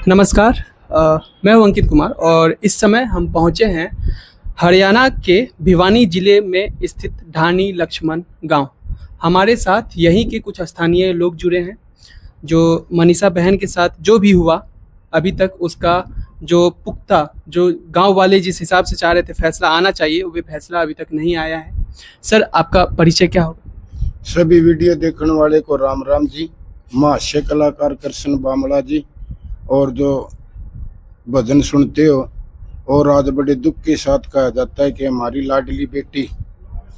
नमस्कार। मैं हूं अंकित कुमार और इस समय हम पहुंचे हैं हरियाणा के भिवानी ज़िले में स्थित ढाणी लक्ष्मण गांव। हमारे साथ यहीं के कुछ स्थानीय लोग जुड़े हैं जो मनीषा बहन के साथ जो भी हुआ अभी तक उसका जो पुख्ता जो गांव वाले जिस हिसाब से चाह रहे थे फैसला आना चाहिए वो फैसला अभी तक नहीं आया है। सर, आपका परिचय क्या होगा? सभी वीडियो देखने वाले को राम राम जी। महाशय कलाकार कृष्ण बामला जी और जो भजन सुनते हो। और आज बड़े दुख के साथ कहा जाता है कि हमारी लाडली बेटी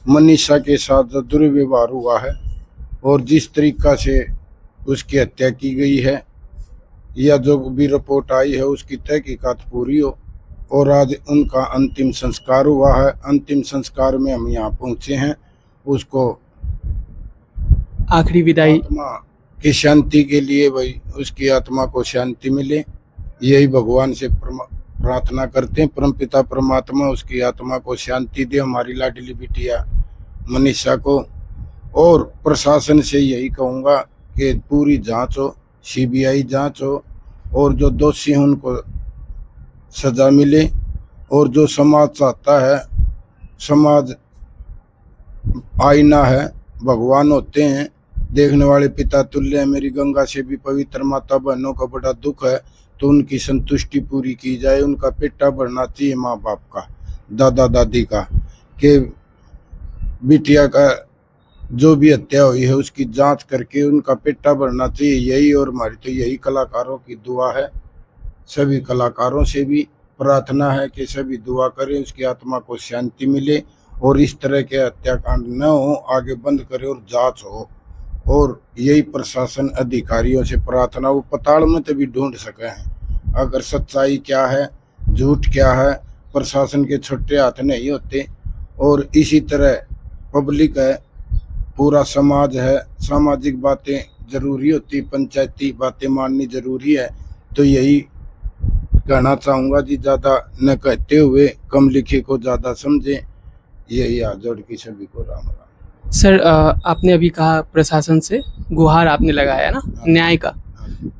मनीषा के साथ जो दुर्व्यवहार हुआ है और जिस तरीका से उसकी हत्या की गई है या जो भी रिपोर्ट आई है उसकी तहकीकात पूरी हो और आज उनका अंतिम संस्कार हुआ है। अंतिम संस्कार में हम यहाँ पहुँचे हैं। उसको आखिरी विदाई आत्मा की शांति के लिए भाई उसकी आत्मा को शांति मिले, यही भगवान से प्रार्थना करते हैं। परमपिता परमात्मा उसकी आत्मा को शांति दे, हमारी लाडली बिटिया मनीषा को। और प्रशासन से यही कहूँगा कि पूरी जांच हो, सीबीआई जांच हो और जो दोषी हैं उनको सजा मिले। और जो समाज चाहता है, समाज आईना है, भगवान होते हैं, देखने वाले पिता तुल्य है। मेरी गंगा से भी पवित्र माता बहनों का बड़ा दुख है तो उनकी संतुष्टि पूरी की जाए। उनका पेटा भरना चाहिए माँ बाप का, दादा दादी का, कि बिटिया का जो भी हत्या हुई है उसकी जांच करके उनका पेटा भरना चाहिए। यही और हमारी तो यही कलाकारों की दुआ है। सभी कलाकारों से भी प्रार्थना है कि सभी दुआ करें, उसकी आत्मा को शांति मिले और इस तरह के हत्याकांड न हो, आगे बंद करे और जांच हो। और यही प्रशासन अधिकारियों से प्रार्थना, वो पताल में तभी ढूंढ सके हैं अगर सच्चाई क्या है, झूठ क्या है। प्रशासन के छोटे हाथ नहीं होते। और इसी तरह पब्लिक है, पूरा समाज है, सामाजिक बातें जरूरी होती, पंचायती बातें माननी जरूरी है। तो यही कहना चाहूँगा जी, ज़्यादा न कहते हुए कम लिखे को ज़्यादा समझे। यही हाथ जोड़ की सभी को राम राम। सर, आपने अभी कहा प्रशासन से गुहार आपने लगाया ना न्याय का।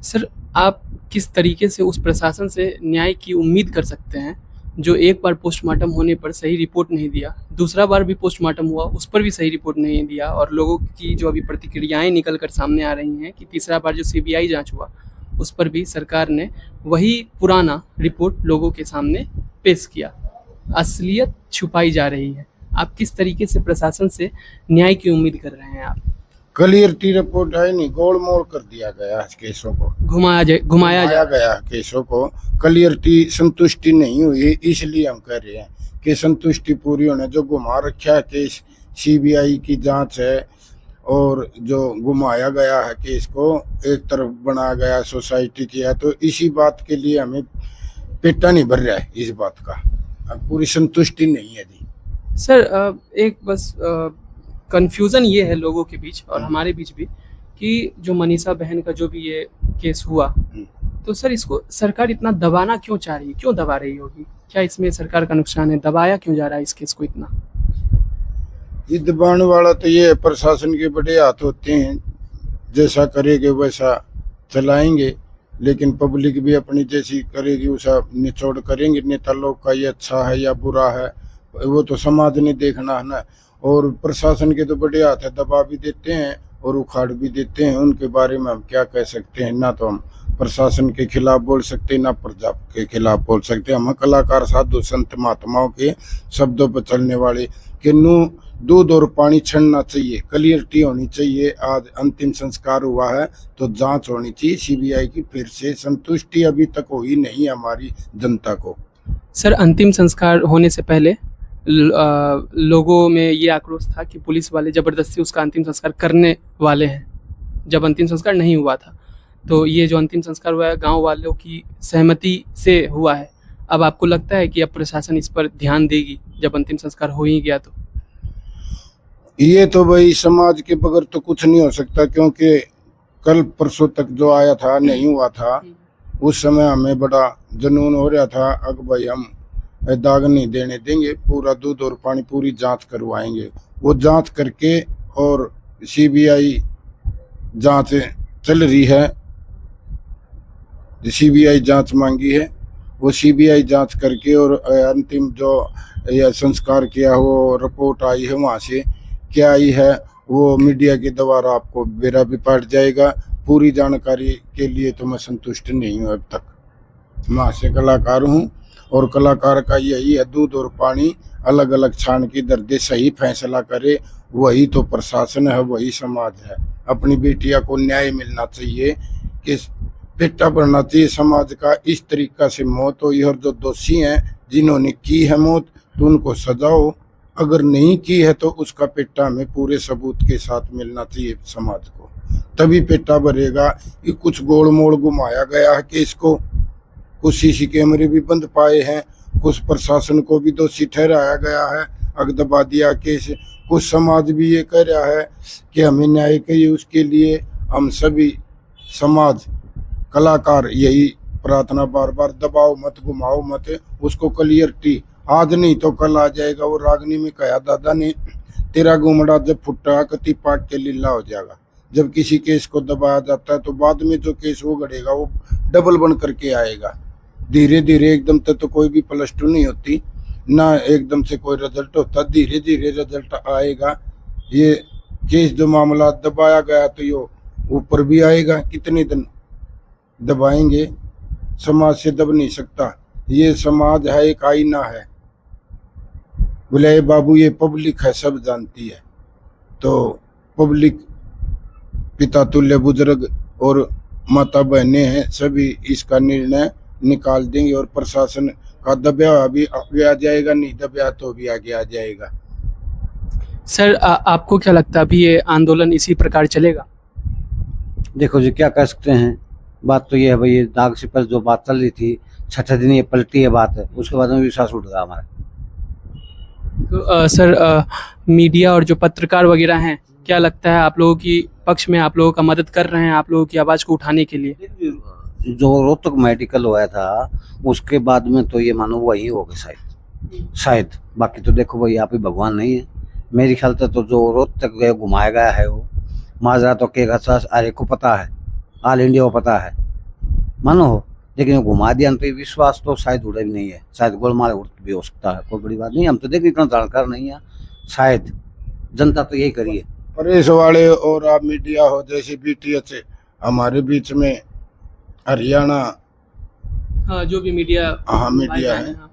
सर, आप किस तरीके से उस प्रशासन से न्याय की उम्मीद कर सकते हैं जो एक बार पोस्टमार्टम होने पर सही रिपोर्ट नहीं दिया, दूसरा बार भी पोस्टमार्टम हुआ उस पर भी सही रिपोर्ट नहीं दिया, और लोगों की जो अभी प्रतिक्रियाएं निकल कर सामने आ रही हैं कि तीसरा बार जो सीबीआई जांच हुआ उस पर भी सरकार ने वही पुराना रिपोर्ट लोगों के सामने पेश किया, असलियत छुपाई जा रही है। आप किस तरीके से प्रशासन से न्याय की उम्मीद कर रहे हैं? आप क्लियरिटी रिपोर्ट है नहीं, गोल मोल कर दिया गया केसों को, घुमाया गया केसों को। क्लियरिटी संतुष्टि नहीं हुई, इसलिए हम कह रहे हैं कि संतुष्टि पूरी होने। जो घुमा रखा है केस, सीबीआई की जांच है और जो घुमाया गया है केस को एक तरफ बनाया गया सोसाइटी की है, तो इसी बात के लिए हमें पेटा नहीं भर रहा है इस बात का, पूरी संतुष्टि नहीं है जी। सर, एक बस कंफ्यूजन ये है लोगों के बीच और हमारे बीच भी कि जो मनीषा बहन का जो भी ये केस हुआ, तो सर इसको सरकार इतना दबाना क्यों चाह रही है? क्यों दबा रही होगी? क्या इसमें सरकार का नुकसान है? दबाया क्यों जा रहा है इस केस को इतना? ये दबाने वाला तो ये प्रशासन के बड़े हाथ होते हैं, जैसा करेंगे वैसा चलाएंगे। लेकिन पब्लिक भी अपनी जैसी करेगी वैसा निचोड़ करेंगे। नेता लोग का ये अच्छा है या बुरा है वो तो समाज ने देखना है ना। और प्रशासन के तो बड़े हाथ है, दबा भी देते हैं और उखाड़ भी देते हैं। उनके बारे में हम क्या कह सकते हैं? ना तो हम प्रशासन के खिलाफ बोल सकते, ना प्रजा के खिलाफ बोल सकते। हम कलाकार साधु संत महात्माओं के शब्दों पर चलने वाले कि दूध और पानी छड़ना चाहिए, क्लियरिटी होनी चाहिए। आज अंतिम संस्कार हुआ है तो जांच होनी चाहिए सीबीआई की। फिर से संतुष्टि अभी तक हुई नहीं हमारी जनता को। सर, अंतिम संस्कार होने से पहले लोगों में ये आक्रोश था कि पुलिस वाले जबरदस्ती उसका अंतिम संस्कार करने वाले हैं, जब अंतिम संस्कार नहीं हुआ था। तो ये जो अंतिम संस्कार हुआ है गांव वालों की सहमति से हुआ है। अब आपको लगता है कि अब प्रशासन इस पर ध्यान देगी जब अंतिम संस्कार हो ही गया? तो ये तो भाई समाज के बगैर तो कुछ नहीं हो सकता, क्योंकि कल परसों तक जो आया था नहीं हुआ था, उस समय हमें बड़ा जुनून हो रहा था। अब भाई हम दाग नहीं देने देंगे, पूरा दूध और पानी पूरी जांच करवाएंगे। वो जांच करके और सीबीआई जांच चल रही है सीबीआई जांच मांगी है, वो सीबीआई जांच करके और अंतिम जो यह संस्कार किया वो रिपोर्ट आई है वहाँ से क्या आई है वो मीडिया के द्वारा आपको बेरा भी पड़ जाएगा। पूरी जानकारी के लिए तो मैं संतुष्ट नहीं हूँ अब तक। मैं हास्य कलाकार हूँ और कलाकार का यही है, दूध और पानी अलग अलग छान की दर दे, सही फैसला करे, वही तो प्रशासन है, वही समाज है। अपनी बेटिया को न्याय मिलना चाहिए कि बेटा बढ़ना चाहिए समाज का। इस तरीका से मौत हुई और जो दोषी हैं जिन्होंने की है मौत तो उनको सजाओ, अगर नहीं की है तो उसका पेटा हमें पूरे सबूत के साथ मिलना चाहिए समाज को, तभी पेटा भरेगा। ये कुछ गोल मोड़ घुमाया गया है केस को, कुछ सीसी कैमरे भी बंद पाए हैं, कुछ प्रशासन को भी दोषी ठहराया गया है, अग दबा दिया केस। कुछ समाज भी ये कह रहा है कि हमें न्याय चाहिए, उसके लिए हम सभी समाज कलाकार यही प्रार्थना बार बार, दबाओ मत, घुमाओ मत, उसको क्लियरिटी आज नहीं तो कल आ जाएगा। वो रागनी में कहा दादा ने, तेरा घुमड़ा जब फुटा कति पाट के लीला हो जाएगा। जब किसी केस को दबाया जाता है तो बाद में जो केस वो गढ़ेगा वो डबल बन करके आएगा। धीरे धीरे एकदम तक तो कोई भी +2 नहीं होती ना, एकदम से कोई रिजल्ट होता, धीरे धीरे रिजल्ट आएगा। ये केस जो मामला दबाया गया तो ये ऊपर भी आएगा, कितने दिन दबाएंगे, समाज से दब नहीं सकता। ये समाज है, एक आईना है। बोले बाबू ये पब्लिक है, सब जानती है, तो पब्लिक पिता तुल्य बुजुर्ग और माता बहनें हैं, सभी इसका निर्णय निकाल देंगे और प्रशासन का दबाव अभी आगे आ जाएगा, नहीं दबाया तो भी आगे आ जाएगा। सर आपको क्या लगता है अभी ये आंदोलन इसी प्रकार चलेगा? देखो जी क्या कह सकते हैं, बात तो ये है भाई, ये दाग से पहले जो बात चल रही थी, छठे दिन ये पलटी है बात, उसके बाद में विश्वास उठ गया हमारा। तो सर मीडिया और जो पत्रकार वगैरह हैं, क्या लगता है आप लोगों की पक्ष में आप लोगों का मदद कर रहे हैं आप लोगों की आवाज़ को उठाने के लिए? जो रोहतक मेडिकल हुआ था उसके बाद में तो ये मानो वही हो गए शायद। बाकी तो देखो भाई आप ही भगवान नहीं है, मेरे ख्याल से तो जो रोहतक गए घुमाया गया है वो माजरा तो के अरे को पता है, ऑल इंडिया को पता है मानो हो, लेकिन घुमा दिया तो ये विश्वास तो शायद उड़ा भी नहीं है, शायद गोलमाल उड़ भी हो सकता है, कोई बड़ी बात नहीं। हम तो देखिए इतना जानकार नहीं है, शायद जनता तो यही करिए। प्रेस वाले और आप मीडिया हो जैसे BTH हमारे बीच में हरियाणा, हाँ जो भी मीडिया, हाँ मीडिया है, हाँ।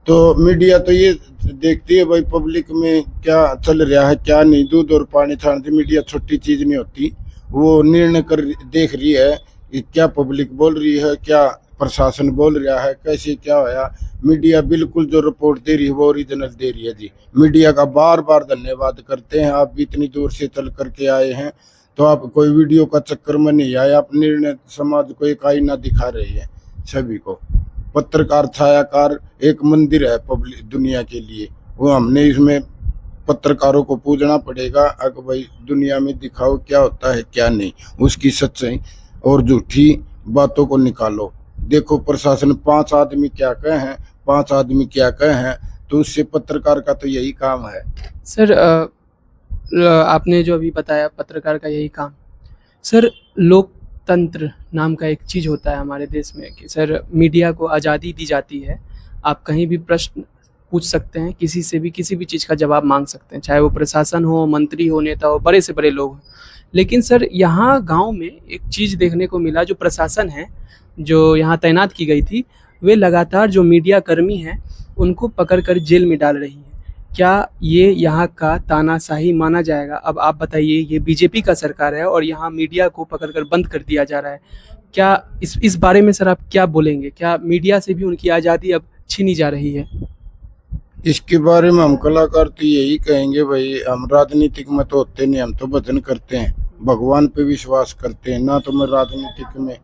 तो मीडिया तो ये देखती है भाई पब्लिक में क्या चल रहा है क्या नहीं, दूध और पानी छानती मीडिया छोटी चीज नहीं होती, वो निर्णय कर देख रही है कि क्या पब्लिक बोल रही है, क्या प्रशासन बोल रहा है, कैसे क्या होया। मीडिया बिल्कुल जो रिपोर्ट दे रही है वो ओरिजिनल दे रही है जी। मीडिया का बार बार धन्यवाद करते हैं, आप भी इतनी दूर से चल करके आए हैं, तो आप कोई वीडियो का चक्कर में नहीं आए, आप निर्णय समाज को एक आईना दिखा रहे हैं सभी को। पत्रकार छायाकार एक मंदिर है पब्लिक दुनिया के लिए, वो हमने इसमें पत्रकारों को पूजना पड़ेगा, अगर भाई दुनिया में दिखाओ क्या होता है क्या नहीं, उसकी सच्चाई और झूठी बातों को निकालो। देखो प्रशासन 5 आदमी क्या कहे हैं, 5 आदमी क्या कहे हैं, तो उससे पत्रकार का तो यही काम है। सर आपने जो अभी बताया पत्रकार का यही काम, सर लोकतंत्र नाम का एक चीज़ होता है हमारे देश में कि सर मीडिया को आज़ादी दी जाती है, आप कहीं भी प्रश्न पूछ सकते हैं, किसी से भी किसी भी चीज़ का जवाब मांग सकते हैं, चाहे वो प्रशासन हो, मंत्री हो, नेता हो, बड़े से बड़े लोग हो। लेकिन सर यहाँ गांव में एक चीज़ देखने को मिला, जो प्रशासन है जो यहाँ तैनात की गई थी, वे लगातार जो मीडिया कर्मी हैं उनको पकड़कर जेल में डाल रही हैं। क्या ये यहाँ का तानाशाही माना जाएगा? अब आप बताइए, ये बीजेपी का सरकार है और यहाँ मीडिया को पकड़कर बंद कर दिया जा रहा है, क्या इस बारे में सर आप क्या बोलेंगे? क्या मीडिया से भी उनकी आज़ादी अब छीनी जा रही है? इसके बारे में हम कलाकार तो यही कहेंगे भाई, हम राजनीतिक में तो होते नहीं, हम तो भजन करते हैं, भगवान पे विश्वास करते हैं, ना तो मैं राजनीतिक में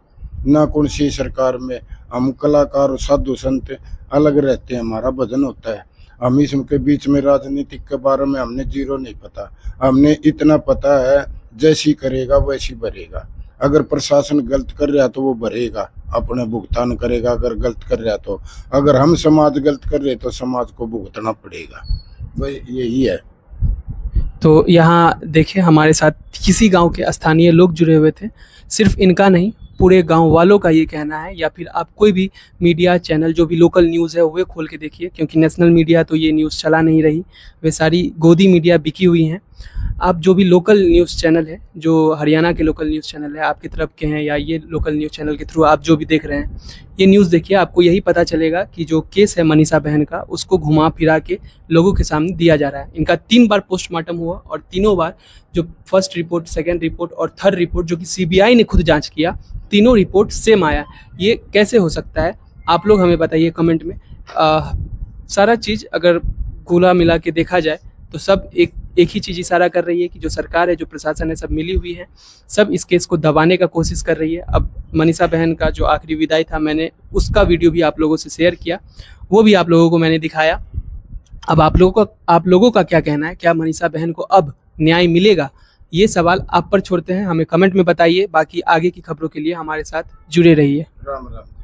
ना कौन सी सरकार में। हम कलाकार साधु संत अलग रहते हैं, हमारा भजन होता है। हम इसके बीच में राजनीतिक के बारे में हमने जीरो नहीं पता, हमने इतना पता है जैसी करेगा वैसी भरेगा। अगर प्रशासन गलत कर रहा तो वो भरेगा, अपने भुगतान करेगा, अगर गलत कर रहा तो। अगर हम समाज गलत कर रहे तो समाज को भुगतना पड़ेगा, भाई यही है। तो यहाँ देखिए हमारे साथ किसी गांव के स्थानीय लोग जुड़े हुए थे, सिर्फ इनका नहीं पूरे गांव वालों का ये कहना है, या फिर आप कोई भी मीडिया चैनल जो भी लोकल न्यूज़ है वो खोल के देखिए, क्योंकि नेशनल मीडिया तो ये न्यूज़ चला नहीं रही, वे सारी गोदी मीडिया बिकी हुई हैं। आप जो भी लोकल न्यूज़ चैनल है, जो हरियाणा के लोकल न्यूज़ चैनल है आपकी तरफ के हैं, या ये लोकल न्यूज़ चैनल के थ्रू आप जो भी देख रहे हैं, ये न्यूज़ देखिए, आपको यही पता चलेगा कि जो केस है मनीषा बहन का, उसको घुमा फिरा के लोगों के सामने दिया जा रहा है। इनका 3 बार पोस्टमार्टम हुआ और तीनों बार जो फर्स्ट रिपोर्ट, सेकेंड रिपोर्ट और थर्ड रिपोर्ट जो कि CBI ने खुद जाँच किया, तीनों रिपोर्ट सेम आया। ये कैसे हो सकता है, आप लोग हमें बताइए कमेंट में। सारा चीज़ अगर गोला मिला के देखा जाए तो सब एक ही चीज़ इशारा कर रही है कि जो सरकार है, जो प्रशासन है, सब मिली हुई है, सब इस केस को दबाने का कोशिश कर रही है। अब मनीषा बहन का जो आखिरी विदाई था, मैंने उसका वीडियो भी आप लोगों से शेयर किया, वो भी आप लोगों को मैंने दिखाया। अब आप लोगों का क्या कहना है, क्या मनीषा बहन को अब न्याय मिलेगा? ये सवाल आप पर छोड़ते हैं, हमें कमेंट में बताइए। बाकी आगे की खबरों के लिए हमारे साथ जुड़े रहिए। राम राम।